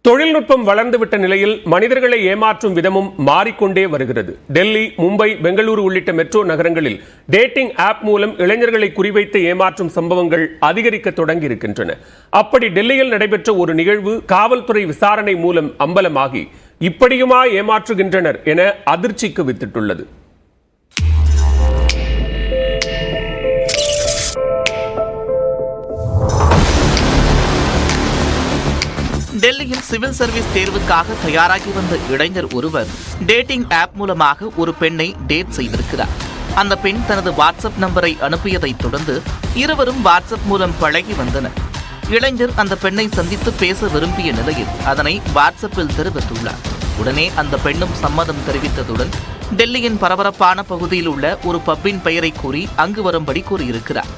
தொழில்நுட்பம் வளர்ந்துவிட்ட நிலையில் மனிதர்களை ஏமாற்றும் விதமும் மாறிக்கொண்டே வருகிறது. டெல்லி, மும்பை, பெங்களூரு உள்ளிட்ட மெட்ரோ நகரங்களில் டேட்டிங் ஆப் மூலம் இளைஞர்களை குறிவைத்து ஏமாற்றும் சம்பவங்கள் அதிகரிக்க தொடங்கி இருக்கின்றன. அப்படி டெல்லியில் நடைபெற்ற ஒரு நிகழ்வு காவல்துறை விசாரணை மூலம் அம்பலமாகி இப்படியுமா ஏமாற்றுகின்றனர் என அதிர்ச்சிக்கு வித்திட்டுள்ளது. டெல்லியில் சிவில் சர்வீஸ் தேர்வுக்காக தயாராகி வந்த இளைஞர் ஒருவர் டேட்டிங் ஆப் மூலமாக ஒரு பெண்ணை டேட் செய்திருக்கிறார். அந்த பெண் தனது வாட்ஸ்அப் நம்பரை அனுப்பியதைத் தொடர்ந்து இருவரும் வாட்ஸ்அப் மூலம் பழகி வந்தனர். இளைஞர் அந்த பெண்ணை சந்தித்து பேச விரும்பிய நிலையில் அதனை வாட்ஸ்அப்பில் தெரிவித்துள்ளார். உடனே அந்த பெண்ணும் சம்மதம் தெரிவித்ததுடன் டெல்லியின் பரபரப்பான பகுதியில் உள்ள ஒரு பப்பின் பெயரை கூறி அங்கு வரும்படி கூறியிருக்கிறார்.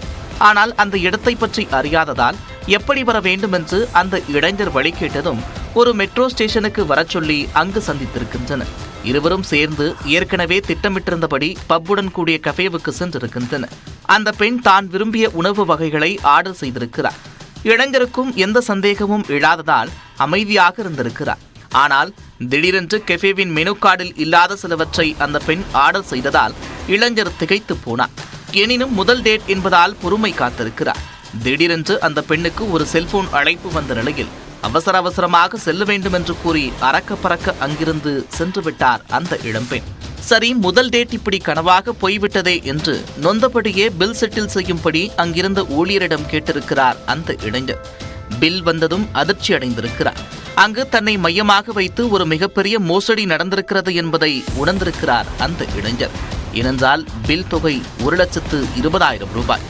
ஆனால் அந்த இடத்தை பற்றி அறியாததால் எப்படி வர வேண்டும் என்று அந்த இளைஞர் வழி கேட்டதும் ஒரு மெட்ரோ ஸ்டேஷனுக்கு வரச் சொல்லி அங்கு சந்தித்திருக்கின்றனர். இருவரும் சேர்ந்து ஏற்கனவே திட்டமிட்டிருந்தபடி பப்புடன் கூடிய கஃபேவுக்கு சென்றிருக்கின்றனர். அந்த பெண் தான் விரும்பிய உணவு வகைகளை ஆர்டர் செய்திருக்கிறார். இளைஞருக்கும் எந்த சந்தேகமும் இல்லாததால் அமைதியாக இருந்திருக்கிறார். ஆனால் திடீரென்று கெஃபேவின் மெனு கார்டில் இல்லாத சிலவற்றை அந்த பெண் ஆர்டர் செய்ததால் இளைஞர் திகைத்து போனார். எனினும் முதல் டேட் என்பதால் பொறுமை காத்திருக்கிறார். திடீரென்று அந்த பெண்ணுக்கு ஒரு செல்போன் அழைப்பு வந்த நிலையில் அவசரமாக செல்ல வேண்டும் என்று கூறி அறக்க பறக்க அங்கிருந்து சென்று விட்டார் அந்த இளம்பெண். சரி, முதல் டேட் இப்படி கனவாக போய்விட்டதே என்று நொந்தபடியே பில் செட்டில் செய்யும்படி அங்கிருந்த ஊழியரிடம் கேட்டிருக்கிறார் அந்த இளைஞர். பில் வந்ததும் அதிர்ச்சி அடைந்திருக்கிறார். அங்கு தன்னை மையமாக வைத்து ஒரு மிகப்பெரிய மோசடி நடந்திருக்கிறது என்பதை உணர்ந்திருக்கிறார் அந்த இளைஞர். ஏனென்றால் பில் தொகை 1,20,000 ரூபாய்.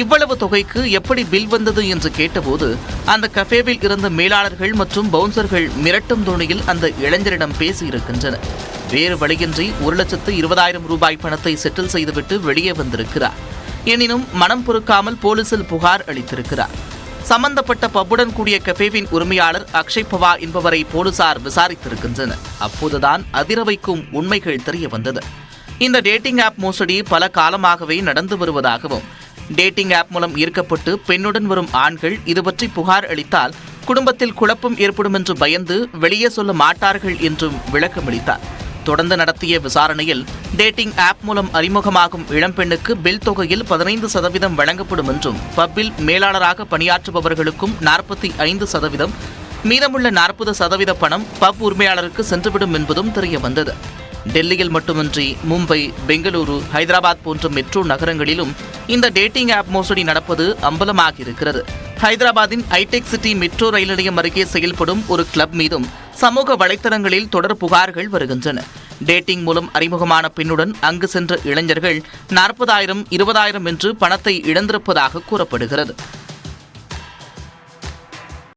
இவ்வளவு தொகைக்கு எப்படி பில் வந்தது என்று கேட்டபோது அந்த கஃபேவில் இருந்த மேலாளர்கள் மற்றும் பவுன்சர்கள் மிரட்டும் தோணியில் அந்த இளைஞரிடம் பேசியிருக்கின்றனர். வேறு வழியின்றி 1,20,000 ரூபாய் பணத்தை செட்டில் செய்துவிட்டு வெளியே வந்திருக்கிறார். எனினும் மனம் பொறுக்காமல் போலீசில் புகார் அளித்திருக்கிறார். சம்பந்தப்பட்ட பப்புடன் கூடிய கஃபேவின் உரிமையாளர் அக்ஷய் பவார் என்பவரை போலீசார் விசாரித்திருக்கின்றனர். அப்போதுதான் அதிர வைக்கும் உண்மைகள் தெரிய வந்தது. இந்த டேட்டிங் ஆப் மோசடி பல காலமாகவே நடந்து வருவதாகவும், டேட்டிங் ஆப் மூலம் ஈர்க்கப்பட்டு பெண்ணுடன் வரும் ஆண்கள் இது பற்றி புகார் அளித்தால் குடும்பத்தில் குழப்பம் ஏற்படும் என்று பயந்து வெளியே சொல்ல மாட்டார்கள் என்றும் விளக்கமளித்தார். தொடர்ந்து நடத்திய விசாரணையில் டேட்டிங் ஆப் மூலம் அறிமுகமாகும் இளம்பெண்ணுக்கு பில் தொகையில் 15% வழங்கப்படும் என்றும், பப்பில் மேலாளராக பணியாற்றுபவர்களுக்கும் 45%, மீதமுள்ள 40% பணம் பப் உரிமையாளருக்கு சென்றுவிடும் என்பதும் தெரிய வந்தது. டெல்லியில் மட்டுமின்றி மும்பை, பெங்களூரு, ஹைதராபாத் போன்ற மெட்ரோ நகரங்களிலும் இந்த டேட்டிங் ஆப் மோசடி நடப்பது அம்பலமாகியிருக்கிறது. ஹைதராபாத்தின் ஹைடெக் சிட்டி மெட்ரோ ரயில் நிலையம் அருகே செயல்படும் ஒரு கிளப் மீதும் சமூக வலைதளங்களில் தொடர் புகார்கள் வருகின்றன. டேட்டிங் மூலம் அறிமுகமான பெண்ணுடன் அங்கு சென்ற இளைஞர்கள் 40,000, 20,000 என்று பணத்தை இழந்திருப்பதாக கூறப்படுகிறது.